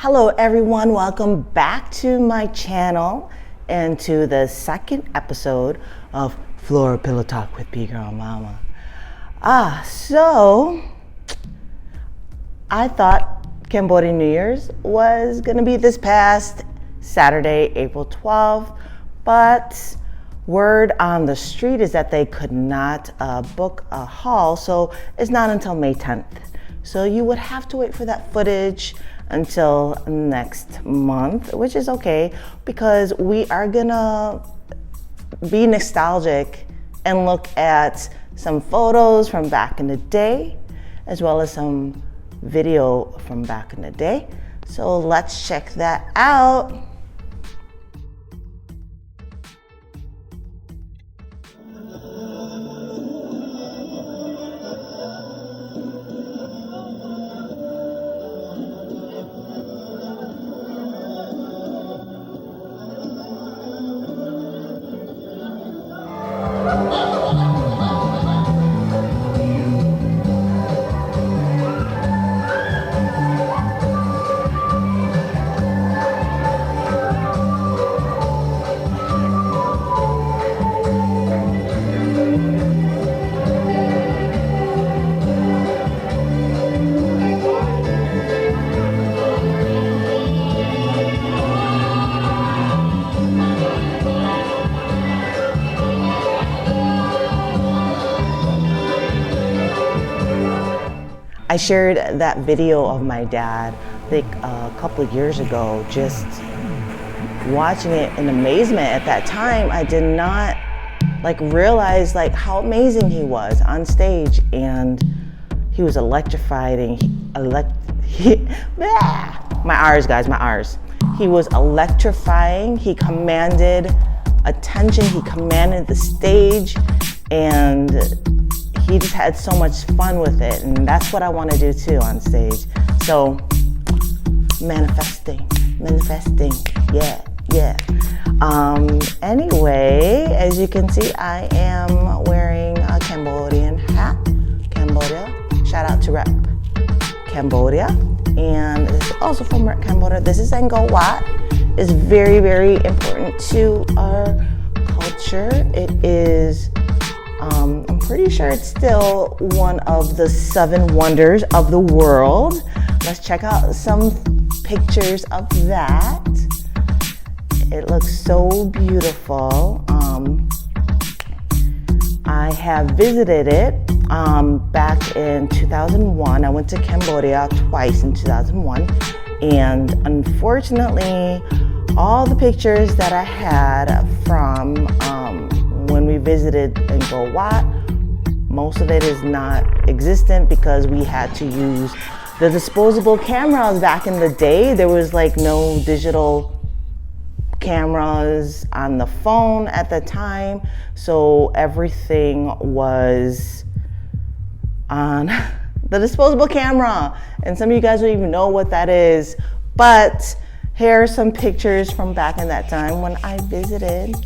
Hello everyone, welcome back to my channel and to the second episode of Floor Pillow Talk with bgirlmama. So I thought Cambodian New Year's was gonna be this past Saturday, April 12th, but word on the street is that they could not book a hall, so it's not until May 10th. So you would have to wait for that footage until next month, which is okay because we are gonna be nostalgic and look at some photos from back in the day as well as some video from back in the day. So let's check that out. I shared that video of my dad, I think a couple of years ago, just watching it in amazement. At that time, I did not realize how amazing he was on stage, and he was electrifying. My R's, guys, my R's. He was electrifying. He commanded attention. He commanded the stage, and he just had so much fun with it, and that's what I want to do too on stage. So manifesting, yeah. Anyway, as you can see, I am wearing a Cambodian hat. Cambodia, shout out to Rep Cambodia, and this is also from Rep Cambodia. This is Angkor Wat. It's very, very important to our culture. It is I'm pretty sure it's still one of the 7 wonders of the world. Let's check out some pictures of that. It looks so beautiful. I have visited it back in 2001. I went to Cambodia twice in 2001, and unfortunately, all the pictures that I had from when we visited Angkor Wat, most of it is not existent because we had to use the disposable cameras back in the day. There was no digital cameras on the phone at the time, so everything was on the disposable camera, and some of you guys don't even know what that is, but here are some pictures from back in that time when I visited.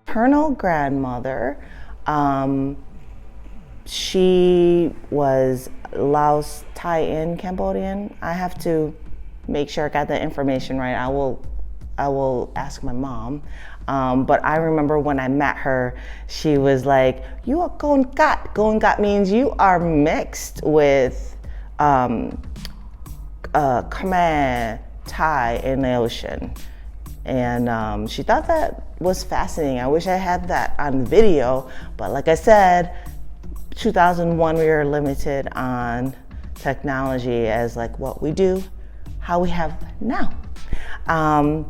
Maternal grandmother, she was Laos, Thai, and Cambodian. I have to make sure I got the information right. I will ask my mom. But I remember when I met her, she was like, "You are Gongat." Gongat means you are mixed with Khmer, Thai, and Laotian. And she thought that was fascinating. I wish I had that on video, but like I said, 2001, we were limited on technology as what we do, how we have now. I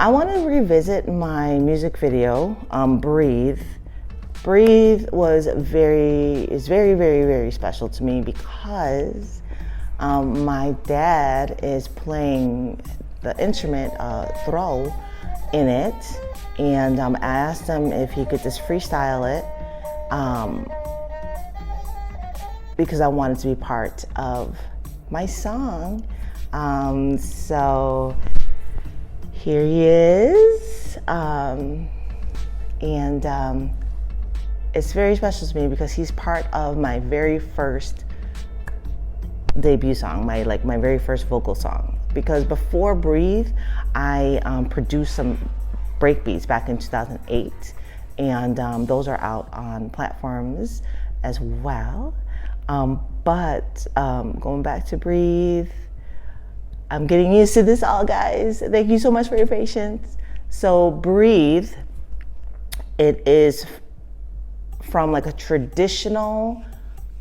want to revisit my music video, Breathe, Breathe is very, very special to me because my dad is playing the instrument, throw, in it, and I asked him if he could just freestyle it because I wanted to be part of my song. So here he is, and it's very special to me because he's part of my very first debut song, my very first vocal song. Because before Breathe, I produced some breakbeats back in 2008, and those are out on platforms as well. But going back to Breathe, I'm getting used to this all, guys. Thank you so much for your patience. So Breathe, it is from like a traditional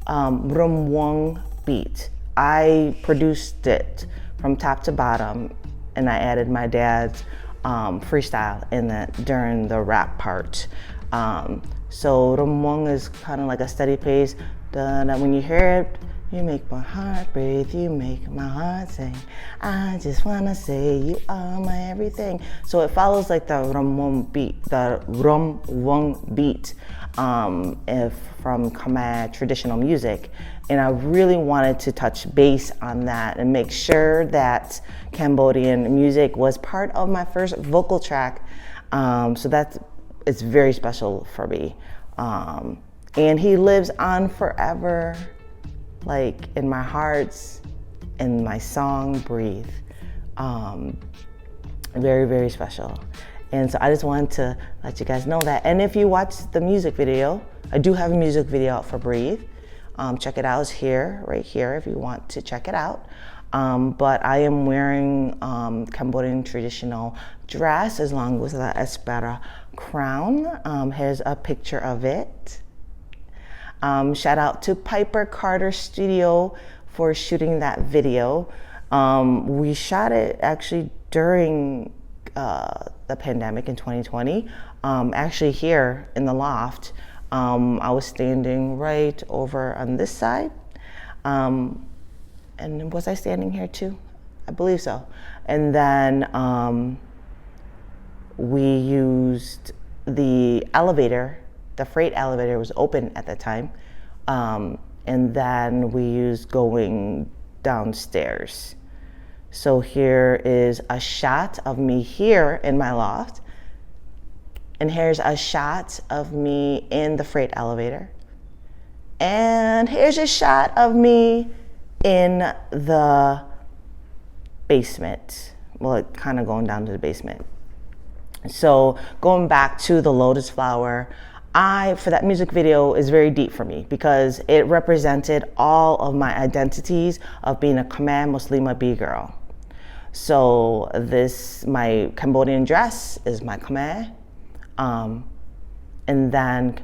rumwong beat. I produced it from top to bottom, and I added my dad's freestyle in it during the rap part. So rumwong is kind of like a steady pace. When you hear it, you make my heart breathe, you make my heart sing. I just wanna say you are my everything. So it follows like the rumwong beat, from Khmer traditional music. And I really wanted to touch base on that and make sure that Cambodian music was part of my first vocal track. So it's very special for me. And he lives on forever, like in my hearts, in my song, Breathe. Very, very special. And so I just wanted to let you guys know that. And if you watch the music video, I do have a music video out for Breathe. Check it out, it's here, right here, if you want to check it out. But I am wearing Cambodian traditional dress as long as the Espera crown. Here's a picture of it. Shout out to Piper Carter Studio for shooting that video. We shot it actually during the pandemic in 2020, actually here in the loft. I was standing right over on this side. And was I standing here too? I believe so. And then we used the elevator. The freight elevator was open at the time. And then we used going downstairs. So here is a shot of me here in my loft. And here's a shot of me in the freight elevator. And here's a shot of me in the basement. Well, kind of going down to the basement. So going back to the lotus flower, for that music video is very deep for me because it represented all of my identities of being a Khmer Muslima B-girl. So my Cambodian dress is my Khmer, and then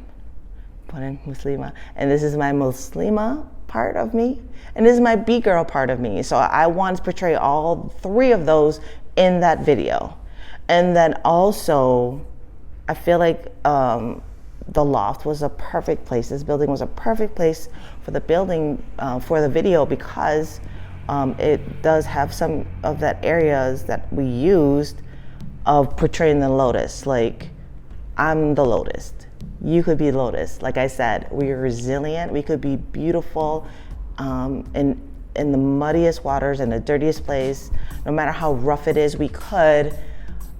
put in Muslima, and this is my Muslima part of me, and this is my B-girl part of me. So I wanted to portray all three of those in that video. And then also, I feel like the loft was a perfect place. This building was a perfect place for the video because it does have some of that areas that we used of portraying the lotus. Like, I'm the lotus. You could be lotus. Like I said, we are resilient. We could be beautiful in the muddiest waters and the dirtiest place. No matter how rough it is, we could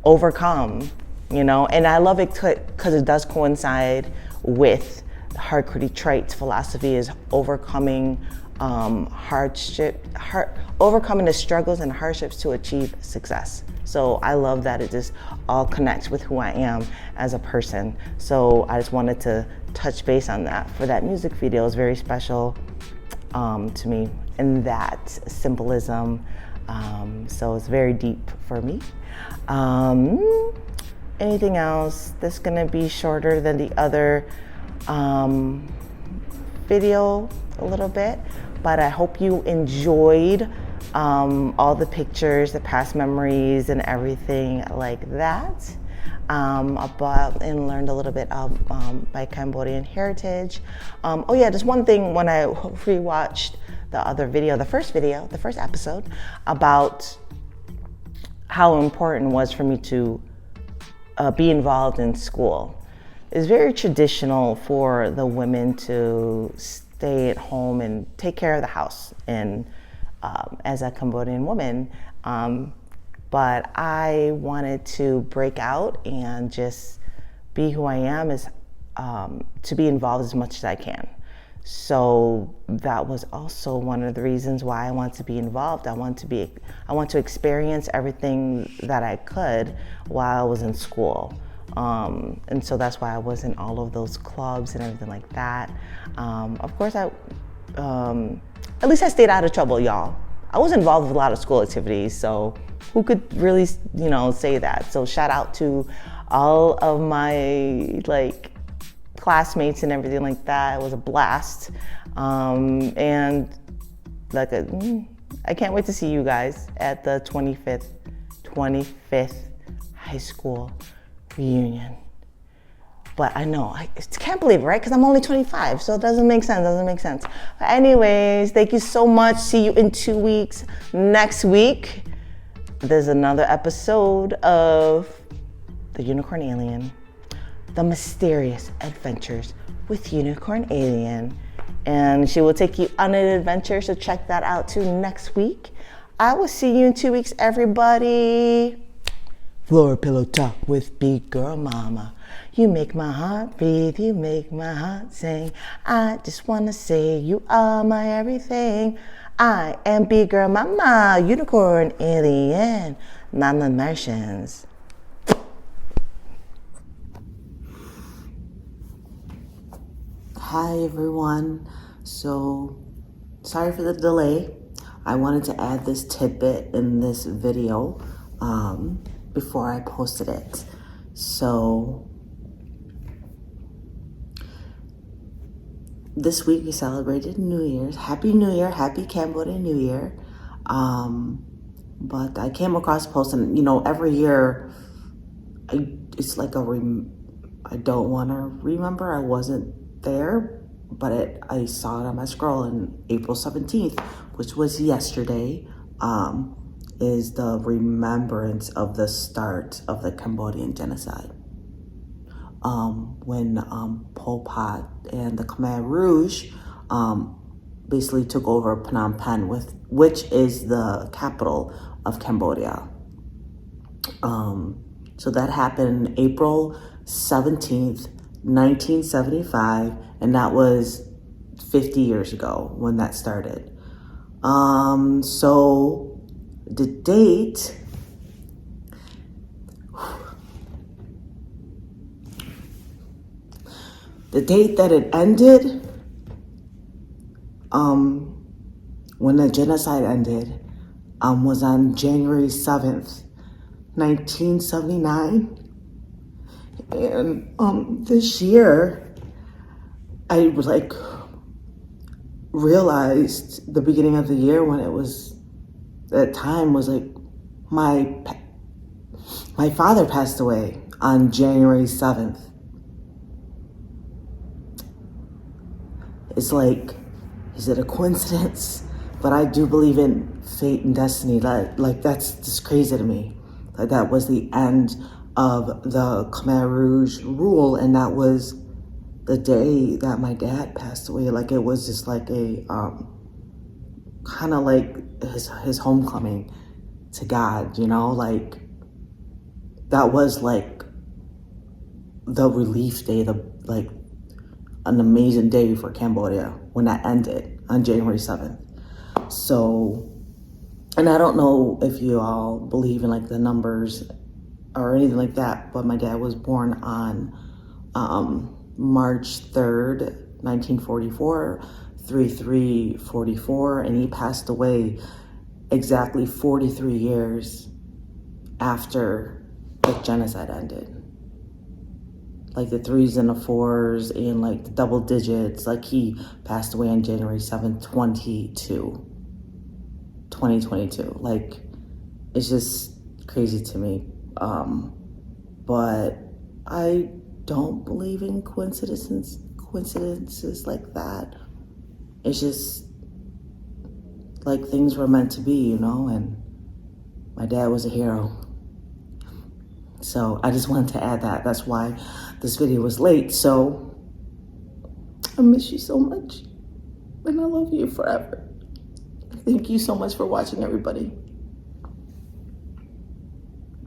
overcome. And I love it because it does coincide with Harkriti Trait's philosophy is overcoming overcoming the struggles and hardships to achieve success. So I love that it just all connects with who I am as a person. So I just wanted to touch base on that. For that music video, is very special to me in that symbolism. So it's very deep for me. Anything else that's gonna be shorter than the other video a little bit, but I hope you enjoyed all the pictures, the past memories and everything like that. about and learned a little bit of my Cambodian heritage. Oh yeah, just one thing, when I rewatched the other video, the first episode, about how important it was for me to be involved in school. It's very traditional for the women to stay at home and take care of the house, and as a Cambodian woman, but I wanted to break out and just be who I am, is to be involved as much as I can. So that was also one of the reasons why I want to be involved. I want to experience everything that I could while I was in school. And so that's why I was in all of those clubs and everything like that. Of course, at least I stayed out of trouble, y'all. I was involved with a lot of school activities, so who could really, say that? So shout out to all of my classmates and everything like that. It was a blast. And I can't wait to see you guys at the 25th high school reunion. But I know, I can't believe it, right? Because I'm only 25, so it doesn't make sense. But anyways, thank you so much. See you in 2 weeks. Next week, there's another episode of The Unicorn Alien, The Mysterious Adventures with Unicorn Alien. And she will take you on an adventure, so check that out too next week. I will see you in 2 weeks, everybody. Floor Pillow Talk with bgirlmama. You make my heart breathe, you make my heart sing. I just wanna say you are my everything. I am bgirlmama, unicorn alien, non-Martians. Hi everyone. So, sorry for the delay. I wanted to add this tidbit in this video before I posted it. So, this week we celebrated New Year's. Happy New Year, happy Cambodia New Year. But I came across a post, and every year, it's like I don't want to remember. I wasn't there, but I saw it on my scroll on April 17th, which was yesterday, is the remembrance of the start of the Cambodian genocide. When Pol Pot and the Khmer Rouge basically took over Phnom Penh, which is the capital of Cambodia. So that happened April 17th, 1975, and that was 50 years ago when that started. So the date, that it ended, when the genocide ended, was on January 7th, 1979. And this year, I realized the beginning of the year when it was, that time was my father passed away on January 7th. It's is it a coincidence? But I do believe in fate and destiny. That's just crazy to me. That was the end of the Khmer Rouge rule, and that was the day that my dad passed away. It was just a kind of his homecoming to God, that was the relief day, an amazing day for Cambodia when that ended on January 7th. So, and I don't know if you all believe in the numbers or anything like that, but my dad was born on March 3rd, 1944, 3/3/44, and he passed away exactly 43 years after the genocide ended. The 3s and the 4s and the double digits, he passed away on January 7th, 2022. It's just crazy to me. but I don't believe in coincidences like that. It's just like things were meant to be, you know, and my dad was a hero. So I just wanted to add that. That's why this video was late. So I miss you so much, and I love you forever. Thank you so much for watching, everybody.